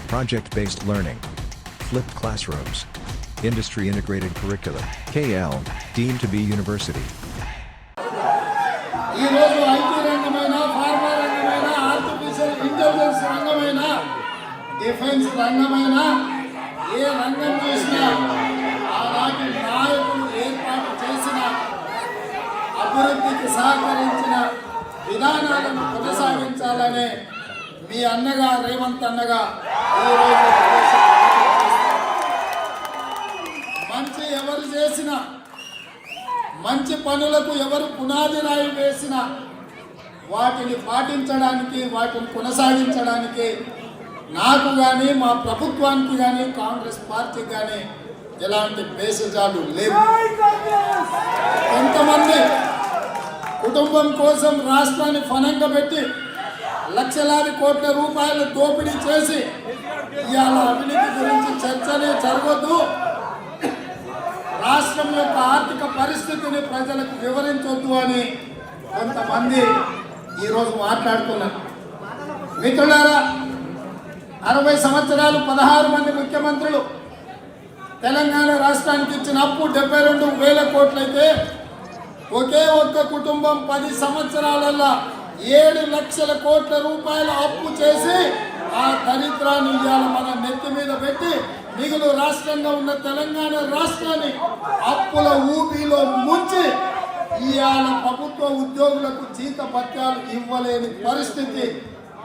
project-based learning, flipped classrooms, industry-integrated curriculum, KL, deemed to be university. ఈ రోజు IT రంగమైన pharma రంగమైన artificial intelligence రంగమైన డిఫెన్స్ రంగమైన ఏ రంగం చూసినా ఆనాటి నాయకులు ఏర్పాటు చేసిన అభివృద్ధికి సహకరించిన విధానాలను కొనసాగించాలనే మీ అన్నగా రేవంత్ అన్నగా ఈరోజు మంచి ఎవరు చేసినా మంచి పనులకు ఎవరు పునాది రాయి వేసినా వాటిని పాటించడానికి వాటిని కొనసాగించడానికి నాకు కానీ మా ప్రభుత్వానికి కానీ కాంగ్రెస్ పార్టీకి కానీ ఎలాంటి భేషజాలు లేవు. కొంతమంది కుటుంబం కోసం రాష్ట్రాన్ని ఫనంగా పెట్టి లక్షలాది కోట్ల రూపాయలు దోపిడీ చేసి ఇవాళ అవినీతి గురించి చర్చనే జరగొద్దు, రాష్ట్రం యొక్క ఆర్థిక పరిస్థితిని ప్రజలకు వివరించొద్దు అని కొంతమంది ఈరోజు మాట్లాడుతున్నారు. మిత్రులారా, 60 సంవత్సరాలు 16 మంది ముఖ్యమంత్రులు తెలంగాణ రాష్ట్రానికి ఇచ్చిన అప్పు 72,000 కోట్లయితే ఒకే ఒక్క కుటుంబం 10 సంవత్సరాలలో 7 లక్షల కోట్ల రూపాయల అప్పు చేసి ఆ దరిద్రాన్ని ఇవాళ మన నెత్తి మీద పెట్టి మిగులు రాష్ట్రంగా ఉన్న తెలంగాణ రాష్ట్రాన్ని అప్పుల ఊబిలో ముంచి ఇవాళ ప్రభుత్వ ఉద్యోగులకు జీత భత్యాలు ఇవ్వలేని పరిస్థితి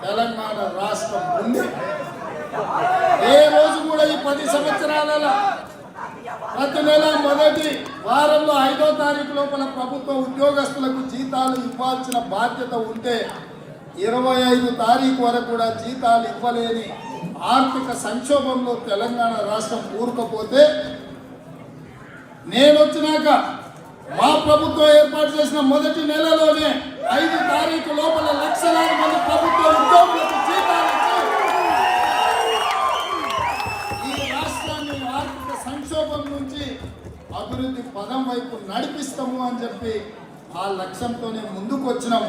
తెలంగాణ రాష్ట్రం ఉంది. ఏ రోజు కూడా ఈ 10 సంవత్సరాలలో ప్రతి నెల మొదటి వారంలో 5వ తారీఖు లోపల ప్రభుత్వ ఉద్యోగస్తులకు జీతాలు ఇవ్వాల్సిన బాధ్యత ఉంటే 25 తారీఖు వరకు కూడా జీతాలు ఇవ్వలేని ఆర్థిక సంక్షోభంలో తెలంగాణ రాష్ట్రం కూరుకుపోతే నేను వచ్చినాక మా ప్రభుత్వం ఏర్పాటు చేసిన మొదటి నెలలోనే 5 తారీఖు లోపల లక్షలాది మంది ప్రభుత్వ ఉద్యోగులకు జీతాలు ఇచ్చి ఈ రాష్ట్రాన్ని ఆర్థిక సంక్షోభం నుంచి అభివృద్ధి పదం వైపు నడిపిస్తాము అని చెప్పి ఆ లక్ష్యంతోనే ముందుకు వచ్చినాం.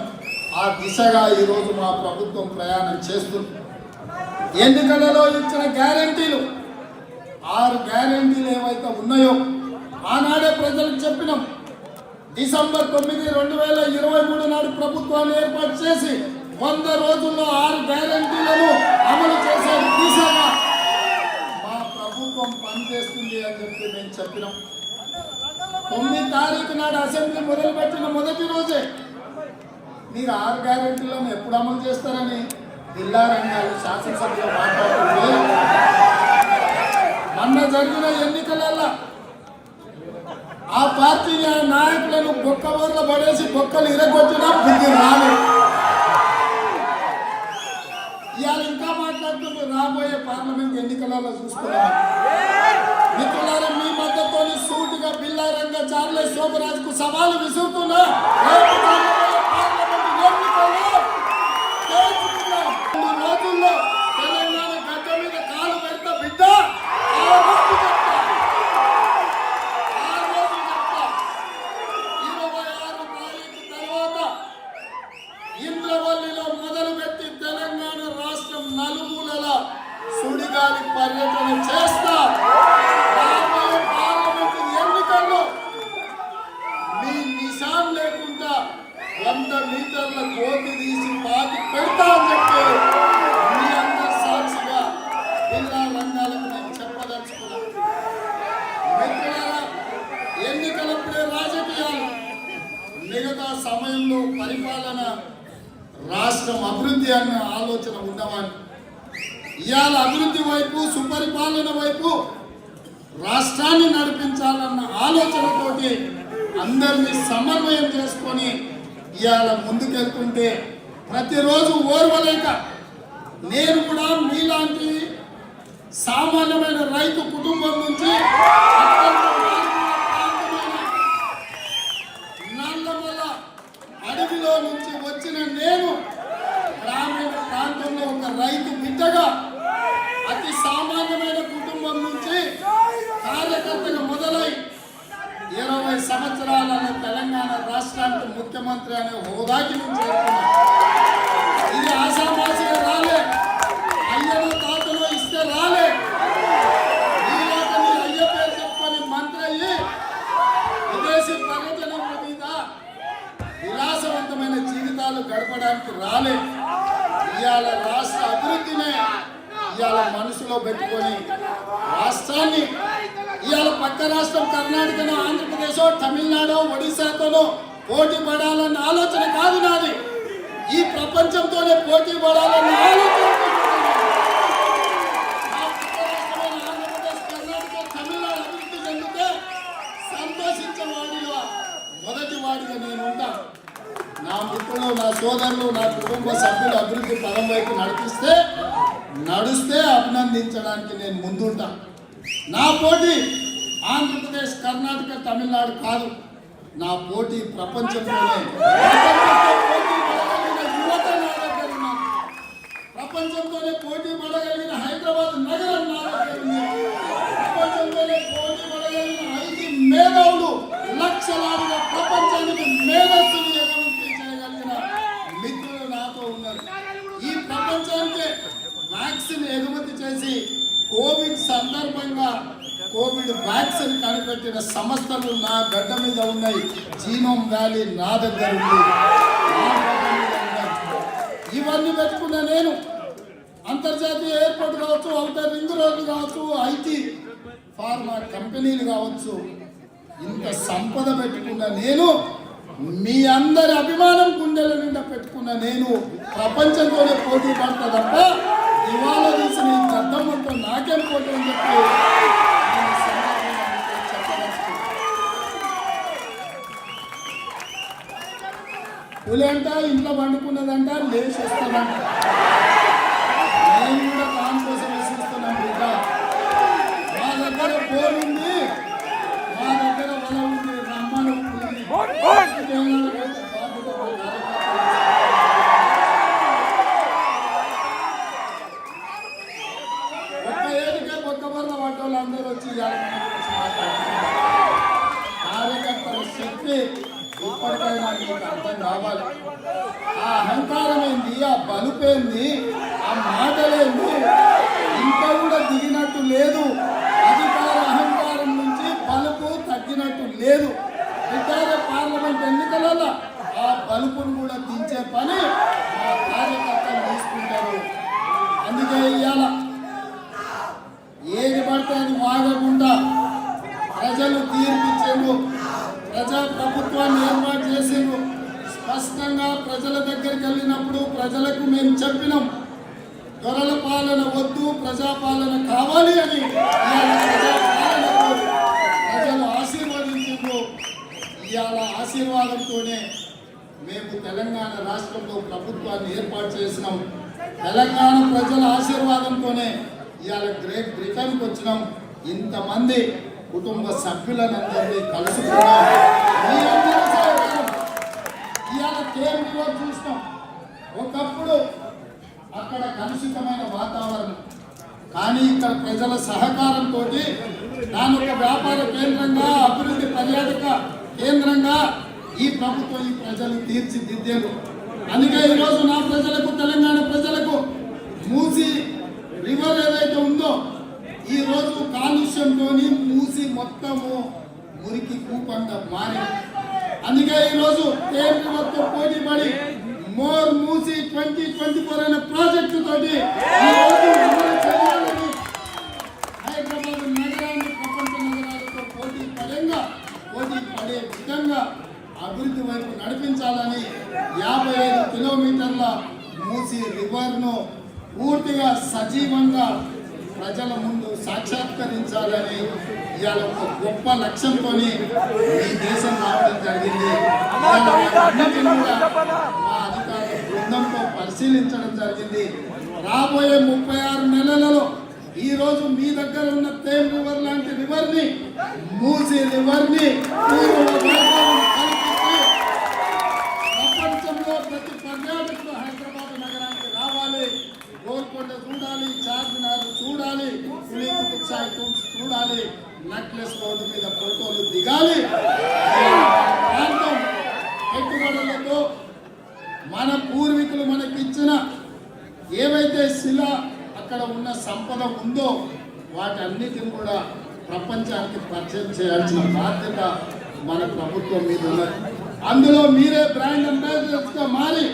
ఆ దిశగా ఈరోజు మా ప్రభుత్వం ప్రయాణం చేస్తుంది. ఎన్నికలలో ఇచ్చిన గ్యారెంటీలు 6 గ్యారెంటీలు ఏవైతే ఉన్నాయో ఆనాడే ప్రజలకు చెప్పినాం. డిసెంబర్ 9, 2023 నాడు ప్రభుత్వాన్ని ఏర్పాటు చేసి 100 రోజుల్లో 6 గ్యారెంటీలను అమలు చేసే దిశగా మా ప్రభుత్వం పనిచేస్తుంది అని చెప్పి మేము చెప్పినాం. 9 తారీఖు నాడు అసెంబ్లీ మొదలుపెట్టిన మొదటి రోజే మీరు 6 గ్యారెంటీలను ఎప్పుడు అమలు చేస్తారని జిల్లారంగాలు శాసనసభలో మాట్లాడుతుంటే మొన్న జరిగిన ఎన్నికలలో ఆ పార్టీ నాయకులను బొక్క బోర్ల పడేసి బొక్కలు ఇరగొట్టినా బుద్ధి రాలేదు. ఇవాళ ఇంకా మాట్లాడుతున్నారు రాబోయే పార్లమెంట్ ఎన్నికలలో చూసుకున్నాం. మిత్రులారా, మీ మద్దతుని సూటిగా బిల్లారంగా చార్లెస్ శోభరాజ్కు సవాలు విసురుతున్నా రోజుల్లో తెలంగాణ గడ్డ మీద కాలు పెడతా బిడ్డ, ఆ రోజు చెప్తా 26 తారీఖు తర్వాత ఇంద్రవల్లిలో మొదలుపెట్టి తెలంగాణ రాష్ట్రం నలుమూలల సుడిగాలి పర్యటన చేస్తా. రాబోయే పార్లమెంట్ ఎన్నికల్లో మీ నిశాన్ లేకుండా 100 మీటర్ల కోతి తీసి పాతి పెడతా అని చెప్పి మీ అందరి సాక్షిగా జిల్లా రంగాలకు నేను చెప్పదలుచుకున్నాను. మిత్రులారా, ఎన్నికలప్పుడే రాజకీయాలు, మిగతా సమయంలో పరిపాలన, రాష్ట్రం అభివృద్ధి అన్న ఆలోచన ఉన్నవాడిని. ఇవాళ అభివృద్ధి వైపు, సుపరిపాలన వైపు రాష్ట్రాన్ని నడిపించాలన్న ఆలోచనతోటి అందరినీ సమన్వయం చేసుకొని ఇవాళ ముందుకెళ్తుంటే ప్రతిరోజు ఓర్వలేక నేను కూడా మీలాంటి సామాన్యమైన రైతు కుటుంబం నుంచి నల్లమల అడవిలో నుంచి వచ్చిన నేను గ్రామీణ ప్రాంతంలో ఒక రైతు బిడ్డగా అతి సామాన్యమైన కుటుంబం నుంచి కార్యకర్తగా మొదలై 20 సంవత్సరాల తెలంగాణ రాష్ట్రానికి ముఖ్యమంత్రి అనే హోదాకి నుంచి చేరుకున్నాను. ఇది ఆశామాసిగా రాలే. అయ్యలో తాతలో ఇస్తే ఇవాళ మనసులో పెట్టుకొని రాష్ట్రాన్ని ఇవాళ పక్క రాష్ట్రం కర్ణాటకనో ఆంధ్రప్రదేశో తమిళనాడో ఒడిశాతోనో పోటీ పడాలన్న ఆలోచన కాదు నాది. ఈ ప్రపంచంతోనే పోటీ పడాలన్న ఆలోచన ఆంధ్రప్రదేశ్, కర్ణాటక, తమిళనాడు అభివృద్ధి చెందితే సంతోషించే వాడిగా మొదటి వాడిగా నేను ఉంటాను. నా మిత్రులు, నా సోదరులు, నా కుటుంబ సభ్యులు అభివృద్ధి పదం వైపు నడుస్తే అభినందించడానికి నేను ముందుంటా. నా పోటీ ఆంధ్రప్రదేశ్, కర్ణాటక, తమిళనాడు కాదు. నా పోటీ ప్రపంచంలోనే పోటీ పడగలిగిన యువత నా దగ్గర ఉన్నారు. ప్రపంచంలోనే పోటీ పడగలిగిన హైదరాబాద్ నగరం నా దగ్గర ఉంది. ప్రపంచంలోనే పోటీ పడగలిగిన 5 మేధావులు లక్షలాదిగా ప్రపంచానికి మేధస్సును ఎగమించి చేయగలిగిన మిత్రులు నాతో ఉన్నారు. ఈ ప్రపంచానికి వ్యాక్సిన్ ఎగుమతి చేసి కోవిడ్ సందర్భంగా కోవిడ్ వ్యాక్సిన్ కనిపెట్టిన సంస్థలు నా గడ్డ మీద ఉన్నాయి. జీనోమ్ వ్యాలీ నా దగ్గర ఉంది. ఇవన్నీ పెట్టుకున్న నేను అంతర్జాతీయ ఎయిర్పోర్ట్ కావచ్చు, అవుటర్ రింగ్ రోడ్లు కావచ్చు, ఐటీ ఫార్మా కంపెనీలు కావచ్చు, ఇంత సంపద పెట్టుకున్న నేను, మీ అందరి అభిమానం గుండెల నిండా పెట్టుకున్న నేను ప్రపంచంతోనే పోటీ పడతా తప్ప ఇవాళ తీసిన ఈ దద్దమ్మతో నాకేం పోటీ అని చెప్పి పులంట ఇంట్లో పండుకున్నదంట లేచి వస్తుందంట. నేను కూడా దాని కోసం చూస్తున్నాను. బిడ్డ, మా దగ్గర బోర్ ఉంది, మా దగ్గర వల ఉంది, రమ్మను ఒక్క ఏడుకే ఒక్క బర్ర పడ్డోళ్ళు అందరూ వచ్చి కార్యకర్తల శక్తి ఇప్పటికైనా మీకు అర్థం కావాలి. ఆ అహంకారం ఏంది, ఆ బలుపేంది, ఆ మాటలేంది ఇంకా కూడా దిగినట్టు లేదు. అధికార అహంకారం నుంచి బలుపు తగ్గినట్టు లేదు. ఇతర పార్లమెంట్ ఎన్నికలలో ఆ బలుపును కూడా దించే పని ఆ కార్యకర్తలు తీసుకుంటారు. అందుకే ఇవాళ ఏది పడితే అది వాగకుండా ప్రజలు తీర్పిచ్చేందుకు ప్రజా ప్రభుత్వాన్ని ఏర్పాటు చేసేందుకు స్పష్టంగా ప్రజల దగ్గరికి వెళ్ళినప్పుడు ప్రజలకు మేము చెప్పినాం, దొరల పాలన వద్దు, ప్రజాపాలన కావాలి అని. ప్రజాపాలనకు ప్రజలు ఆశీర్వదించారు. ఇవాళ ఆశీర్వాదంతోనే మేము తెలంగాణ రాష్ట్రంలో ప్రభుత్వాన్ని ఏర్పాటు చేసినాం. తెలంగాణ ప్రజల ఆశీర్వాదంతోనే ఇవాళ గ్రేట్ బ్రిటన్కి వచ్చినాం. ఇంతమంది కుటుంబ సభ్యులందరినీ కలుసుకున్నాం. మీ అందరి సహకారం ఇవాళ కేంద్రంలో చూస్తాం. ఒకప్పుడు అక్కడ కలుషితమైన వాతావరణం, కానీ ఇక్కడ ప్రజల సహకారంతో దాని ఒక వ్యాపార కేంద్రంగా, అభివృద్ధి పర్యాటక కేంద్రంగా ఈ ప్రభుత్వం, ఈ ప్రజలు తీర్చిదిద్దారు. అందుకే ఈరోజు నా ప్రజలకు, తెలంగాణ ప్రజలకు మూసి రివర్ ఏదైతే ఉందో ఈ రోజు కాలుష్యంతో మూసి మొత్తము మురికి కూపంగా మారి, అందుకే ఈరోజు కేంద్రంతో పోటీ పడి మోర్ మూసి 2024 అనే ప్రాజెక్టు తోటి హైదరాబాద్ నగరాన్ని ప్రపంచ నగరాలతో పోటీ పడే విధంగా అభివృద్ధి వైపు నడిపించాలని 55 కిలోమీటర్ల మూసి రివర్ను పూర్తిగా సజీవంగా ప్రజల ముందు సాక్షాత్కరించాలని ఇవాళ ఒక గొప్ప లక్ష్యంతో ఈ దేశం రావడం జరిగింది. మా అధికారుల బృందంతో పరిశీలించడం జరిగింది. రాబోయే 36 నెలలలో ఈ రోజు మీ దగ్గర ఉన్న తేమ్ రివర్ లాంటి రివర్ని, మూసీ రివర్ని ప్రపంచంలో ప్రతి పర్యాటకులు హైదరాబాద్ నగరానికి రావాలి. గోల్కొండ చూడాలి, చార్మినార్ చూడాలి, చూడాలి, నెక్లెస్ రోడ్డు మీద ఫోటోలు దిగాలి. ప్రాంతం పెట్టుబడులతో మన పూర్వీకులు మనకిచ్చిన ఏవైతే శిల అక్కడ ఉన్న సంపద ఉందో వాటన్నిటిని కూడా ప్రపంచానికి పరిచయం చేయాల్సిన బాధ్యత మన ప్రభుత్వం మీద ఉన్నది. అందులో మీరే బ్రాండ్ అంబాసిడర్స్గా మారి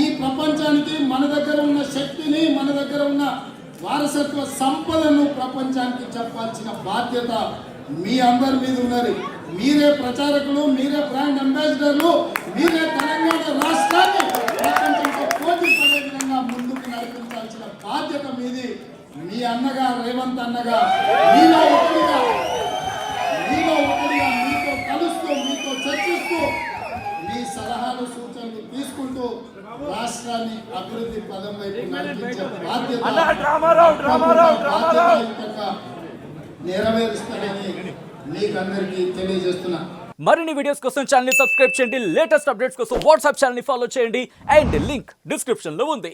ఈ ప్రపంచానికి మన దగ్గర ఉన్న శక్తిని, మన దగ్గర ఉన్న వారసత్వ సంపదను ప్రపంచానికి చెప్పాల్సిన బాధ్యత మీ అందరి మీద ఉన్నది. మీరే ప్రచారకులు, మీరే బ్రాండ్ అంబాసిడర్లు, మీరే తెలంగాణ రాష్ట్రాన్ని ప్రపంచంతో పోటీ పడే విధంగా ముందుకు నడిపించాల్సిన బాధ్యత మీది. మీ అన్నగా రేవంత్ అన్నగా మీలో ఒకటిగా మీతో కలుస్తూ, మీతో చర్చిస్తూ, మీ సలహాలు సూచనలు తీసుకుంటూ రాష్ట్రాన్ని అభివృద్ధి పదం వైపు నడిపించే బాధ్యతయుతంగా నెరవేరుస్తానని మీకందరికీ తెలియజేస్తున్నా. మరిన్ని వీడియోస్ కోసం ఛానల్ ని సబ్స్క్రైబ్ చేయండి. లేటెస్ట్ అప్డేట్స్ కోసం వాట్సాప్ ఛానల్ ని ఫాలో చేయండి. అండ్ లింక్ డిస్క్రిప్షన్ లో ఉంది.